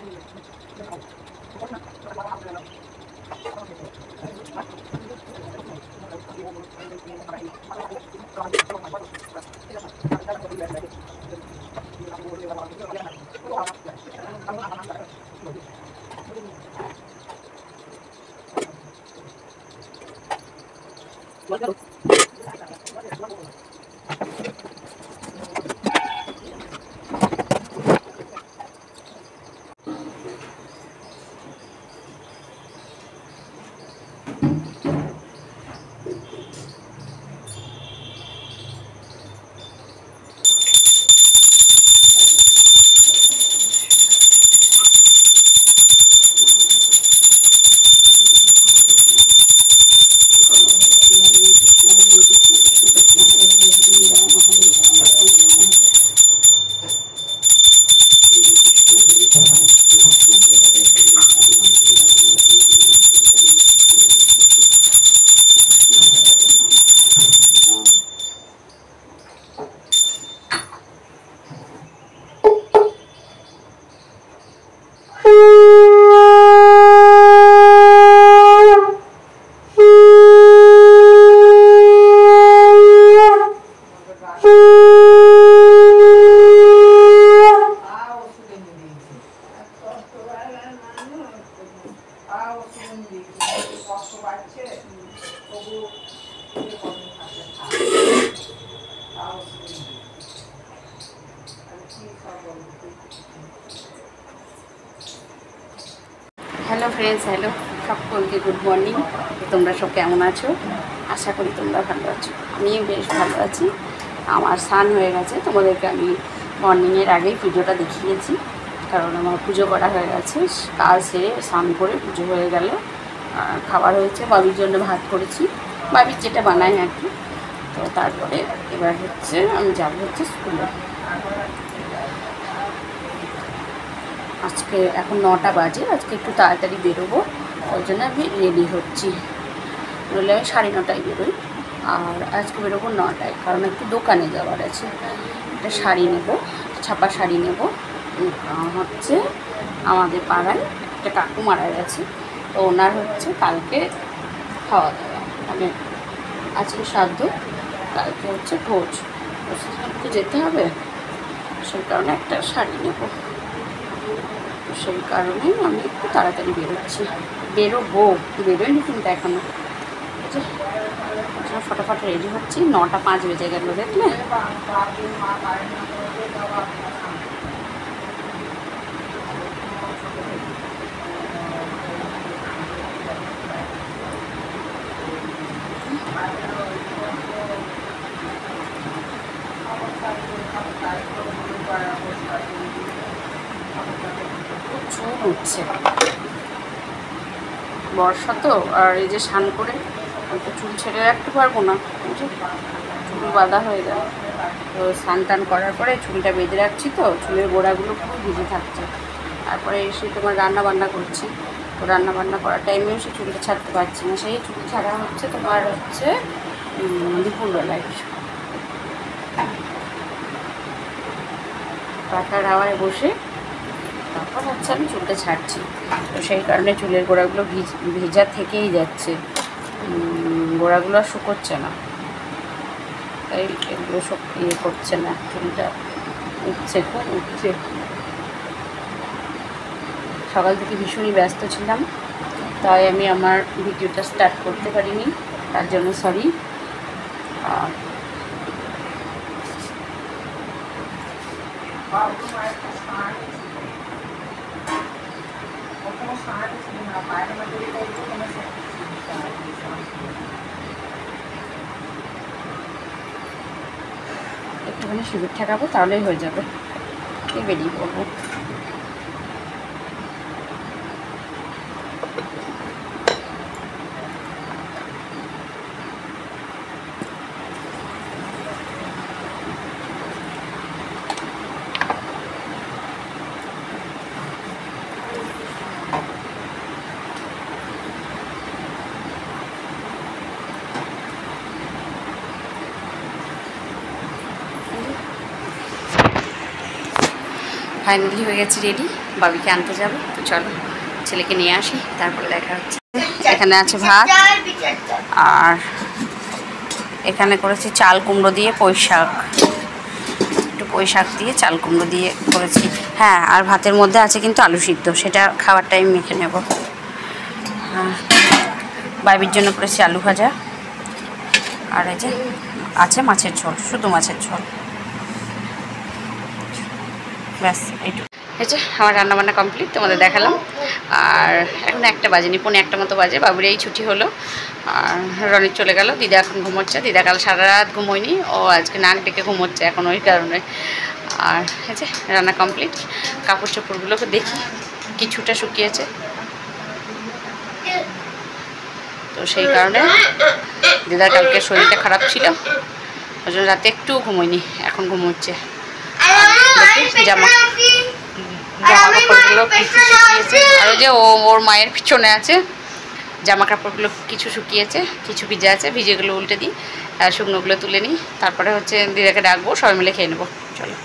Hello friends, hello सबके good morning. তোমরা সব কেমন আছো? আশা করি তোমরা ভালো আছো। আমিও বেশ ভালো আছি। আমার স্নান হয়ে গেছে, তোমাদেরকে আমি মর্নিংয়ের আগেই পুজোটা দেখিয়েছি, কারণ আমার পুজো করা হয়ে গেছে। কাজ সেরে স্নান করে পুজো হয়ে গেল, খাবার হয়েছে। বাবির জন্য ভাত করেছি, বাবির যেটা বানাই আর কি। তো তারপরে এবার হচ্ছে আমি যাবো হচ্ছে স্কুলে। আজকে এখন 9টা বাজে, আজকে একটু তাড়াতাড়ি বেরোবো, ওই জন্য আমি রেডি হচ্ছি। নইলে আমি 9:30টায় বেরোই, আর আজকে বেরোবো 9টায়, কারণ একটু দোকানে যাওয়ার আছে। একটা শাড়ি নেব, ছাপা শাড়ি নেব। হচ্ছে আমাদের পাড়ায় একটা কাকু মারা গেছে, তো ওনার হচ্ছে কালকে খাওয়া দাওয়া, মানে আজকে শ্রাদ্ধ, কালকে হচ্ছে ভোজ, তো যেতে হবে। সেই কারণে একটা শাড়ি নেব, সেই কারণেই আমি একটু তাড়াতাড়ি বেরোবো, বেরোয়নি কিন্তু এখনো। ফটাফট রেডি হচ্ছি। 9টা 5 বেজে গেল, দেখলে? চুল উঠছে, বর্ষা তো, আর এই যে স্নান করে তো চুল ছেড়ে রাখতে পারবো না, চুল বাঁধা হয়ে যাবে। তো স্নান টান করার পরে চুলটা বেঁধে রাখছি, তো চুলের গোড়াগুলো খুব ভিজে থাকছে। তারপরে এসে তোমার রান্না বান্না করছি, তো রান্না বান্না করার টাইমেও সে চুলটা ছাড়তে পারছি না। সেই চুল ছাড়া হচ্ছে তোমার হচ্ছে দুপুরবেলায় পাখার হাওয়ায় বসে, তারপর হচ্ছে আমি চুলটা ছাড়ছি। তো সেই কারণে চুলের গোড়াগুলো ভেজা থেকেই যাচ্ছে, গোড়াগুলো আর শুকোচ্ছে না, তাই এগুলো সব ইয়ে করছে না, চুলটা উঠছে, খুব উঠছে। সকাল থেকে ভীষণই ব্যস্ত ছিলাম, তাই আমি আমার ভিডিওটা স্টার্ট করতে পারিনি, তার জন্য সরি। একটুখানি সিঁদুর ঠেকাবো, তাহলেই হয়ে যাবে। বেরিয়ে পড়বো। ফাইনালি হয়ে গেছে রেডি। বাবিকে আনতে যাবো। তো চলো ছেলেকে নিয়ে আসি, তারপরে দেখা হচ্ছে। এখানে আছে ভাত, আর এখানে করেছি চাল কুমড়ো দিয়ে পুঁই শাক, একটু পুঁই শাক দিয়ে চাল কুমড়ো দিয়ে করেছি। হ্যাঁ, আর ভাতের মধ্যে আছে কিন্তু আলু সিদ্ধ, সেটা খাওয়ার টাইম মেখে নেব। বাবির জন্য করেছি আলু ভাজা, আর এই যে আছে মাছের ঝোল, শুধু মাছের ঝোল, ব্যাস এইটুকু। এই যে আমার রান্নাবান্না কমপ্লিট, তোমাদের দেখালাম। আর এখন 1টা বাজেনি, 1:45 মতো বাজে। বাবুর এই ছুটি হলো, আর রনিত চলে গেল। দিদা এখন ঘুমোচ্ছে, দিদা কাল সারা রাত ঘুমোয়নি, ও আজকে নাক ডেকে ঘুমোচ্ছে এখন ওই কারণে। আর এই যে রান্না কমপ্লিট। কাপড় চোপড়গুলোকে দেখি, কিছুটা শুকিয়েছে, তো সেই কারণে দিদার কালকে শরীরটা খারাপ ছিল, ওই জন্য রাতে একটু ঘুমোয়নি, এখন ঘুমোচ্ছে। দেখি জামা কাপড়গুলো কিছু শুকিয়েছে, আর ওই যে ওর মায়ের পিছনে আছে, জামা কাপড়গুলো কিছু শুকিয়েছে, কিছু ভিজে আছে, ভিজেগুলো উল্টে দিই, আর শুকনোগুলো তুলে নিই। তারপরে হচ্ছে দিদাকে ডাকবো, সবাই মিলে খেয়ে নেবো। চলো।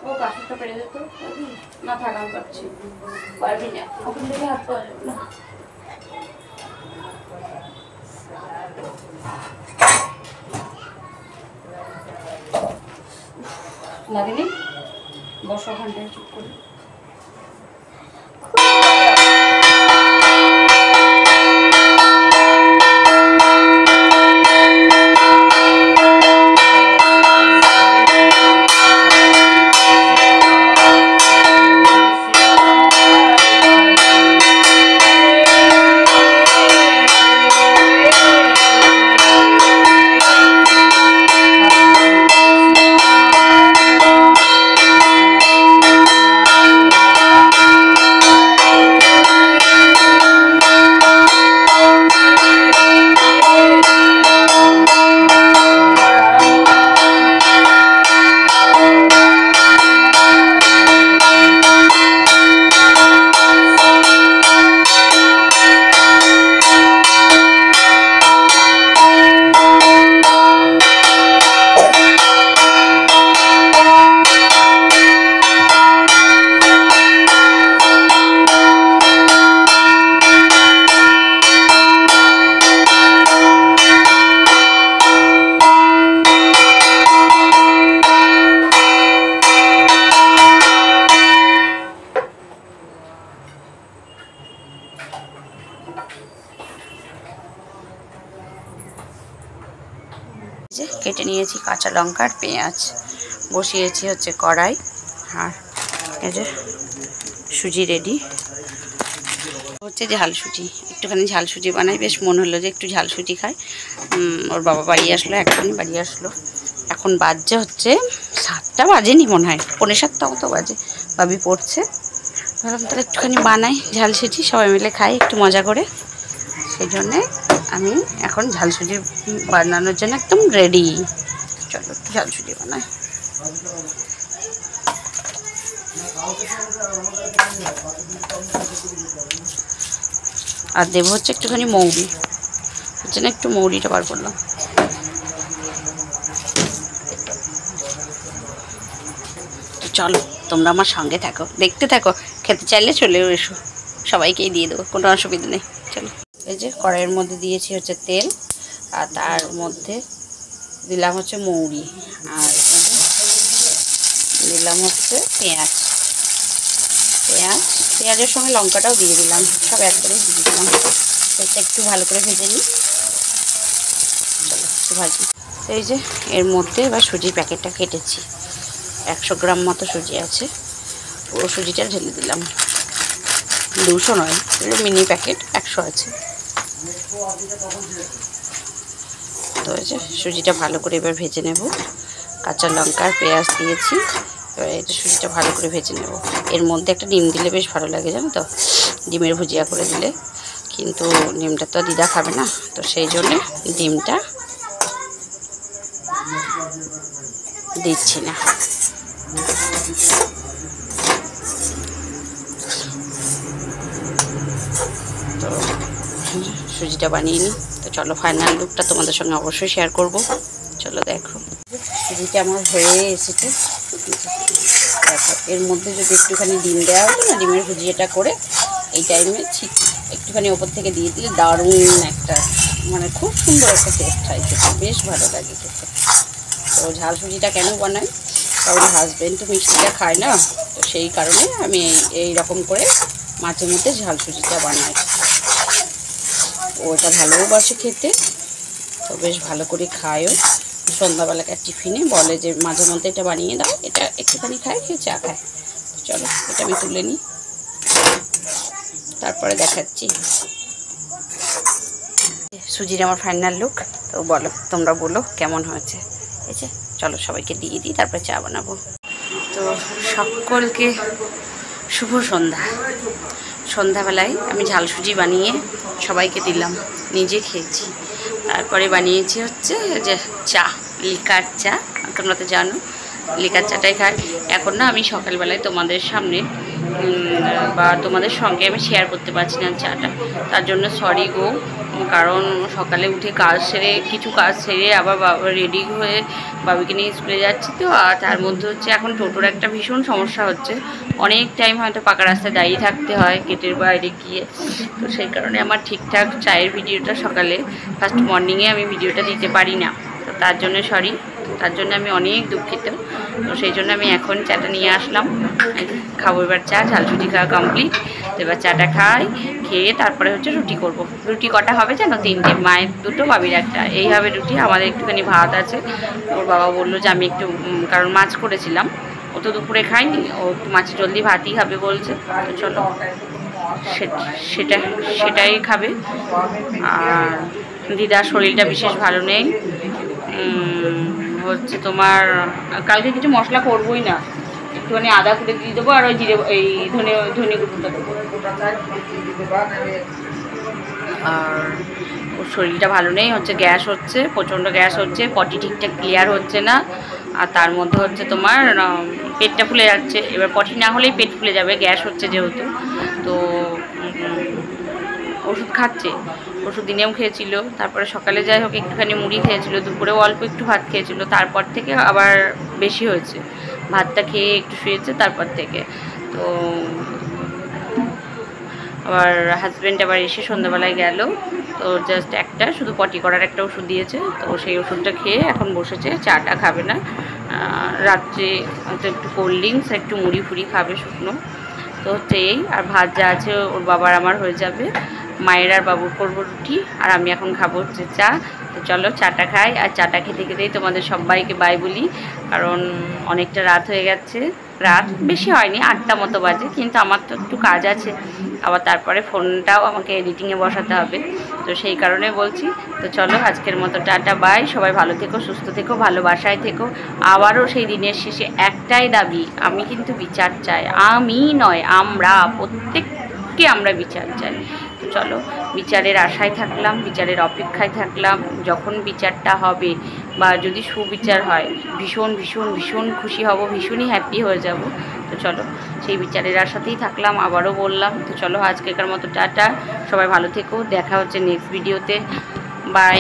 ও কাশিটা পেরে যেত না, থাকাম পাচ্ছি, পারবি না, ওখান থেকে হাত পাওয়া যাবে না। লাগেনি, বসো ওখানটায় চুপ করে। কেটে নিয়েছি কাঁচা লঙ্কা আর পেঁয়াজ, বসিয়েছি হচ্ছে কড়াই, আর এই যে সুজি রেডি। হচ্ছে ঝাল সুজি, একটুখানি ঝাল সুজি বানাই, বেশ মনে হলো যে একটু ঝাল সুজি খাই। ওর বাবা বাড়ি আসলো, এখনই বাড়ি আসলো। এখন বাজছে হচ্ছে 7টা বাজেনি মনে হয়, 6:45 মতো বাজে। বাবি পড়ছে, ভাবলাম তাহলে একটুখানি বানাই ঝাল সুজি, সবাই মিলে খাই একটু মজা করে। সেই জন্যে আমি এখন ঝাল সুজি বানানোর জন্য একদম রেডি। চলো একটু ঝাল সুজি বানাই। আর দেবো হচ্ছে একটুখানি মৌরি, এর জন্য একটু মৌরিটা বার করলাম। চলো তোমরা আমার সঙ্গে থাকো, দেখতে থাকো, খেতে চাইলে চলেও এসো, সবাইকেই দিয়ে দেবো, কোনো অসুবিধা নেই। চলো, এই যে কড়াইয়ের মধ্যে দিয়েছি হচ্ছে তেল, আর তার মধ্যে দিলাম হচ্ছে মৌরি, আর দিলাম হচ্ছে পেঁয়াজ। পেঁয়াজের সঙ্গে লঙ্কাটাও দিয়ে দিলাম, সব একবারেই দিয়ে দিলাম। এটা একটু ভালো করে ভেজে নিই। চলো একটু ভাজি। এই যে এর মধ্যে এবার সুজির প্যাকেটটা কেটেছি, 100 গ্রাম মতো সুজি আছে, পুরো সুজিটা ঢেলে দিলাম। 200 নয়, এগুলো মিনি প্যাকেট, 100 আছে। তো এই যে সুজিটা ভালো করে এবার ভেজে নেব। কাঁচা লঙ্কা আর পেঁয়াজ দিয়েছি, এবার এটা সুজিটা ভালো করে ভেজে নেব। এর মধ্যে একটা ডিম দিলে বেশ ভালো লাগে, জানো তো, ডিমের ভুজিয়া করে দিলে। কিন্তু ডিমটা তো দিদা খাবে না, তো সেই জন্যে ডিমটা দিচ্ছি না। তো সুজিটা বানিয়ে নিই। তো চলো ফাইনাল লুকটা তোমাদের সঙ্গে অবশ্যই শেয়ার করব। চলো দেখো, সুজিটা আমার হয়ে এসেছে। দেখো, এর মধ্যে যদি একটুখানি ডিম দেওয়া হতো না, ডিমের ভুজিয়াটা করে এই টাইমে ঠিক একটুখানি ওপর থেকে দিয়ে দিলে দারুণ একটা, মানে খুব সুন্দর একটা টেস্ট হয়, খেতে বেশ ভালো লাগে খেতে। তো ঝাল সুজিটা কেন বানাই, কারণ হাজব্যান্ড তো মিষ্টিটা খায় না, তো সেই কারণে আমি এই রকম করে মাঝে মধ্যে ঝাল সুজিটা বানাই। ওটা ভালোবাসে খেতে, তো বেশ ভালো করে খায়ও। সন্ধ্যাবেলাকার টিফিনে বলে যে মাঝে মধ্যে এটা বানিয়ে দাও, এটা একটুখানি খায়, খেয়ে চা খায়। চলো এটা আমি তুলে নিই, তারপরে দেখাচ্ছি সুজির আমার ফাইনাল লুক। তো বলো, তোমরা বলো কেমন হয়েছে। এই যে চলো সবাইকে দিয়ে দিই, তারপরে চা বানাবো। তো সকলকে শুভ সন্ধ্যা। সন্ধ্যাবেলায় আমি ঝাল সুজি বানিয়ে সবাইকে দিলাম, নিজে খেয়েছি। তারপরে বানিয়েছি হচ্ছে যে চা, লিকার চা, তোমরা তো জানো লিকার চাটাই খাই। এখন না আমি সকালবেলায় তোমাদের সামনে বা তোমাদের সঙ্গে আমি শেয়ার করতে পারছি না চাটা, তার জন্য সরি গো। কারণ সকালে উঠে কাজ সেরে, কিছু কাজ সেরে আবার রেডি হয়ে বাবিকে নিয়ে স্কুলে যাচ্ছি, তো আর তার মধ্যে হচ্ছে এখন টোটোর একটা ভীষণ সমস্যা হচ্ছে, অনেক টাইম হয়তো পাকা রাস্তায় দাঁড়িয়ে থাকতে হয় গেটের বাইরে গিয়ে। তো সেই কারণে আমার ঠিকঠাক চায়ের ভিডিওটা সকালে ফার্স্ট মর্নিংয়ে আমি ভিডিওটা দিতে পারি না, তো তার জন্য সরি, তার জন্য আমি অনেক দুঃখিত। তো সেই জন্য আমি এখন চাটা নিয়ে আসলাম, খাবো এবার চা। ঝাল সুজি খাওয়া কমপ্লিট, তো এবার চাটা খাই, খেয়ে তারপরে হচ্ছে রুটি করব। রুটি কটা হবে জানো, 3টে, মায়ের 2টো, বাবির 1টা, এই হবে রুটি। আমাদের একটুখানি ভাত আছে, ওর বাবা বললো যে আমি একটু, কারণ মাছ করেছিলাম, ও তো দুপুরে খাইনি, ও মাছে জলদি ভাতই খাবে বলছে। তো চলো সেটাই খাবে। আর দিদার শরীরটা বিশেষ ভালো নেই, হচ্ছে তোমার, কালকে কিছু মশলা করবোই না, একটুখানি আদা কুটে দিয়ে দেবো, আর ওই জিরে, এই ধনে গুঁড়োটা দেবো। আর ওর শরীরটা ভালো নেই, হচ্ছে গ্যাস হচ্ছে, প্রচণ্ড গ্যাস হচ্ছে, পটি ঠিকঠাক ক্লিয়ার হচ্ছে না, আর তার মধ্যে হচ্ছে তোমার পেটটা ফুলে যাচ্ছে। এবার পটি না হলেই পেট ফুলে যাবে, গ্যাস হচ্ছে যেহেতু। তো ওষুধ খাচ্ছে, ওষুধ দিনেও খেয়েছিল, তারপরে সকালে যাই হোক একটুখানি মুড়ি খেয়েছিল, দুপুরেও অল্প একটু ভাত খেয়েছিল, তারপর থেকে আবার বেশি হয়েছে, ভাতটা খেয়ে একটু শুয়েছে তারপর থেকে। তো আবার হাজব্যান্ড আবার এসে সন্ধ্যাবেলায় গেল, তো জাস্ট একটা শুধু পটি করার একটা ওষুধ দিয়েছে, তো সেই ওষুধটা খেয়ে এখন বসেছে, চাটা খাবে না, রাত্রে হয়তো একটু কোল্ড ড্রিঙ্কস, একটু মুড়ি ফুড়ি খাবে শুকনো। তো হচ্ছে এই, আর ভাত যা আছে ওর বাবার আমার হয়ে যাবে। মায়ের আর বাবুর করবো রুটি, আর আমি এখন খাবো হচ্ছে চা। তো চলো চাটা খাই, আর চাটা খেতে খেতেই তোমাদের সবাইকে বাই বলি, কারণ অনেকটা রাত হয়ে গেছে। রাত বেশি হয়নি, 8টা মতো বাজে, কিন্তু আমার তো একটু কাজ আছে, আবার তারপরে ফোনটাও আমাকে এডিটিংয়ে বসাতে হবে, তো সেই কারণে বলছি। তো চলো আজকের মতো টাটা বাই, সবাই ভালো থেকো, সুস্থ থেকো, ভালোবাসায় থেকো। আবারও সেই দিনের শেষে একটাই দাবি, আমি কিন্তু বিচার চাই, আমি নয় আমরা প্রত্যেককে আমরা বিচার চাই। তো চলো বিচারের আশায় থাকলাম, বিচারের অপেক্ষায় থাকলাম, যখন বিচারটা হবে বা যদি সুবিচার হয় ভীষণ ভীষণ ভীষণ খুশি হব, ভীষণই হ্যাপি হয়ে যাব। তো চলো সেই বিচারের আশাতেই থাকলাম, আবারও বললাম। তো চলো আজকেকার মতো টাটা, সবাই ভালো থেকো, দেখা হচ্ছে নেক্সট ভিডিওতে, বাই।